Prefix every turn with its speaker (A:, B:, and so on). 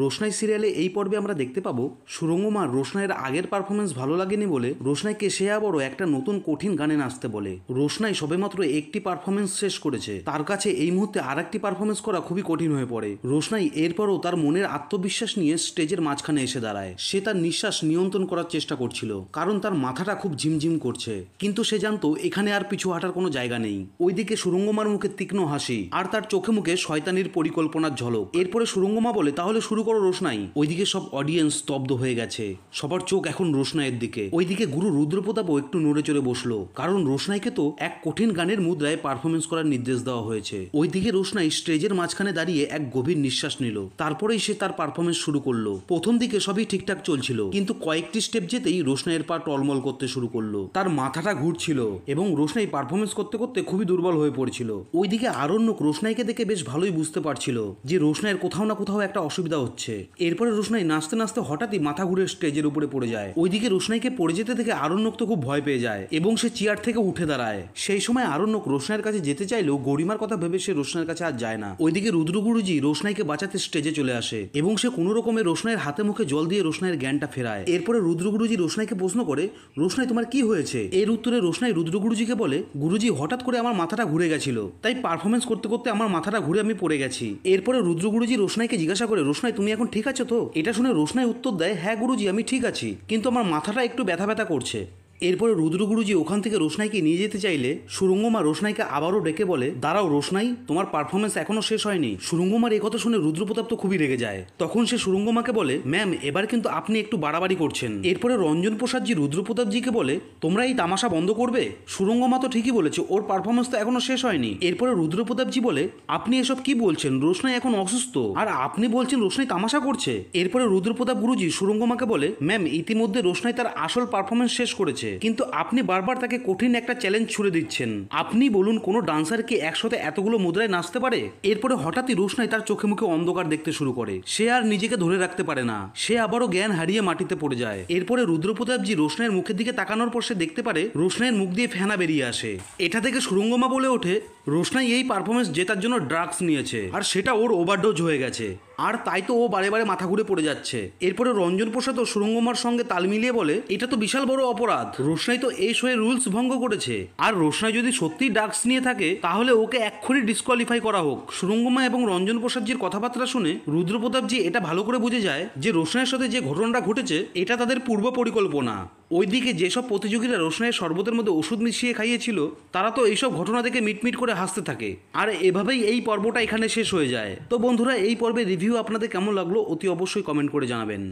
A: রোশনাই সিরিয়ালে এই পর্বে আমরা দেখতে পাবো সুরঙ্গমার রোশনাইয়ের আগের পারফরমেন্স ভালো লাগেনি বলে রোশনাইকে সে আবারও একটা নতুন কঠিন গানে নাচতে বলে। রোশনাই সবেমাত্র একটি পারফরমেন্স শেষ করেছে, তার কাছে এই মুহূর্তে আর একটি পারফরমেন্স করা খুবই কঠিন হয়ে পড়ে। রোশনাই এরপরও তার মনের আত্মবিশ্বাস নিয়ে স্টেজের মাঝখানে এসে দাঁড়ায়। সে তার নিঃশ্বাস নিয়ন্ত্রণ করার চেষ্টা করছিল, কারণ তার মাথাটা খুব ঝিমঝিম করছে। কিন্তু সে জানতো এখানে আর পিছু হাঁটার কোনো জায়গা নেই। ওইদিকে সুরঙ্গমার মুখে তীক্ষ্ণ হাসি আর তার চোখে মুখে শয়তানির পরিকল্পনার ঝলক। এরপরে সুরঙ্গমা বলে, তাহলে শুরু করো রোশনাই। ওইদিকে সব অডিয়েন্স স্তব্ধ হয়ে গেছে, সবার চোখ এখন রোশনাইয়ের দিকে। ওইদিকে গুরু রুদ্রপ্রতাপও একটু নড়ে চড়ে বসলো, কারণ রোশনাইকে তো এক কঠিন গানের মুদ্রায় পারফরমেন্স করার নির্দেশ দেওয়া হয়েছে। ওইদিকে রোশনাই স্টেজের মাঝখানে দাঁড়িয়ে এক গভীর নিঃশ্বাস নিল, তারপরেই সে তার পারফরমেন্স শুরু করলো। প্রথম দিকে সবই ঠিকঠাক চলছিল, কিন্তু কয়েকটি স্টেপ যেতেই রোশনাইয়ের পা টলমল করতে শুরু করলো। তার মাথাটা ঘুরছিল এবং রোশনাই পারফরমেন্স করতে করতে খুবই দুর্বল হয়ে পড়ছিল। ওইদিকে আরণ্যক রোশনাইকে দেখে বেশ ভালোই বুঝতে পারছিল যে রোশনাইয়ের কোথাও না কোথাও একটা অসুবিধা হচ্ছে। এরপরে রোশনাই নাচতে নাচতে হঠাৎই মাথা ঘুরে স্টেজের উপরে পড়ে যায়। ওইদিকে রোশনাইকে পড়ে যেতে দেখে আরণ্যক তো খুব ভয় পেয়ে যায় এবং সে চেয়ার থেকে উঠে দাঁড়ায়। সেই সময় আরণ্যক রোশনাইয়ের কাছে যেতে চাইলেও গরিমার কথা ভেবে সে রোশনাইয়ের কাছে আর যায় না। ওইদিকে রুদ্রগুরুজি রোশনাইকে বাঁচাতে স্টেজে চলে আসে এবং সে কোনো রকমে রোশনাইয়ের হাতে মুখে জল দিয়ে রোশনাইয়ের জ্ঞানটা ফেরায়। এরপরে রুদ্রগুরুজি রোশনাইকে প্রশ্ন করে, রোশনাই তোমার কি হয়েছে? এর উত্তরে রোশনাই রুদ্রগুরুজিকে বলে, গুরুজি হঠাৎ করে আমার মাথাটা ঘুরে গেছিল, তাই পারফরমেন্স করতে করতে আমার মাথাটা ঘুরে আমি পড়ে গেছি। এরপরে রুদ্রগুরুজি রোশনাইকে জিজ্ঞাসা করে, রোশনাই তুমি এখন ঠিক আছো তো? এটা শুনে রোশনাই উত্তর দেয়, হ্যাঁ গুরুজি আমি ঠিক আছি, কিন্তু আমার মাথাটা একটু ব্যথা ব্যথা করছে। এরপরে রুদ্রগুরুজি ওখান থেকে রোশনাইকে নিয়ে যেতে চাইলে সুরঙ্গমা রোশনাইকে আবারও ডেকে বলে, দাঁড়াও রোশনাই, তোমার পারফরমেন্স এখনো শেষ হয়নি। সুরঙ্গমার এই কথা শুনে রুদ্রপ্রতাপ তো খুবই রেগে যায়। তখন সে সুরঙ্গমাকে বলে, ম্যাম এবার কিন্তু আপনি একটু বাড়াবাড়ি করছেন। এরপরে রঞ্জন প্রসাদজি রুদ্রপ্রতাপজিকে বলে, তোমরা এই তামাশা বন্ধ করবে। সুরঙ্গমা তো ঠিকই বলেছে, ওর পারফরমেন্স তো এখনো শেষ হয়নি। এরপরে রুদ্রপ্রতাপজি বলে, আপনি এসব কি বলছেন? রোশনাই এখন অসুস্থ আর আপনি বলছেন রোশনাই তামাশা করছে। এরপরে রুদ্রপ্রতাপ গুরুজি সুরঙ্গমাকে বলে, ম্যাম ইতিমধ্যে রোশনাই তার আসল পারফরমেন্স শেষ করেছে, কিন্তু আপনি বারবার তাকে কঠিন একটা চ্যালেঞ্জ ছুড়ে দিচ্ছেন। আপনি বলুন কোনো ডান্সার কি একসাথে এতগুলো মুদ্রায় নাচতে পারে? এরপরে হঠাৎই রোশনাই তার চোখে মুখে অন্ধকার দেখতে শুরু করে। সে আর নিজেকে ধরে রাখতে পারে না, সে আবারও জ্ঞান হারিয়ে মাটিতে পড়ে যায়। এরপরে রুদ্রপ্রতাপজি রোশনাইয়ের মুখের দিকে তাকানোর পর সে দেখতে পারে রোশনাইয়ের মুখ দিয়ে ফেনা বেরিয়ে আসে। এটা থেকে সুরঙ্গমা বলে ওঠে, রোশনাই এই পারফরমেন্স জেতার জন্য ড্রাগস নিয়েছে আর সেটা ওর ওভারডোজ হয়ে গেছে, আর তাই তো ও বারে বারে মাথা ঘুরে পড়ে যাচ্ছে। এরপরে রঞ্জন প্রসাদ ও সুরঙ্গমার সঙ্গে তাল মিলিয়ে বলে, এটা তো বিশাল বড় অপরাধ। রোশনাই তো এই শোয়ের রুলস ভঙ্গ করেছে, আর রোশনাই যদি সত্যি ড্রাগস নিয়ে থাকে তাহলে ওকে এক্ষুনি ডিসকোয়ালিফাই করা হোক। সুরঙ্গমা এবং রঞ্জন প্রসাদজির কথাবার্তা শুনে রুদ্রপ্রতাপজি এটা ভালো করে বুঝে যায় যে রোশনাইয়ের সাথে যে ঘটনাটা ঘটেছে এটা তাদের পূর্ব পরিকল্পনা। ওইদিকে যেসব প্রতিযোগীরা রোশনাইয়ের শরবতের মধ্যে ওষুধ মিশিয়ে খাইয়েছিল তারা তো এইসব ঘটনা দেখে মিটমিট করে হাসতে থাকে। আর এভাবেই এই পর্বটা এখানে শেষ হয়ে যায়। তো বন্ধুরা, এই পর্বের রিভিউ আপনাদের কেমন লাগলো অতি অবশ্যই কমেন্ট করে জানাবেন।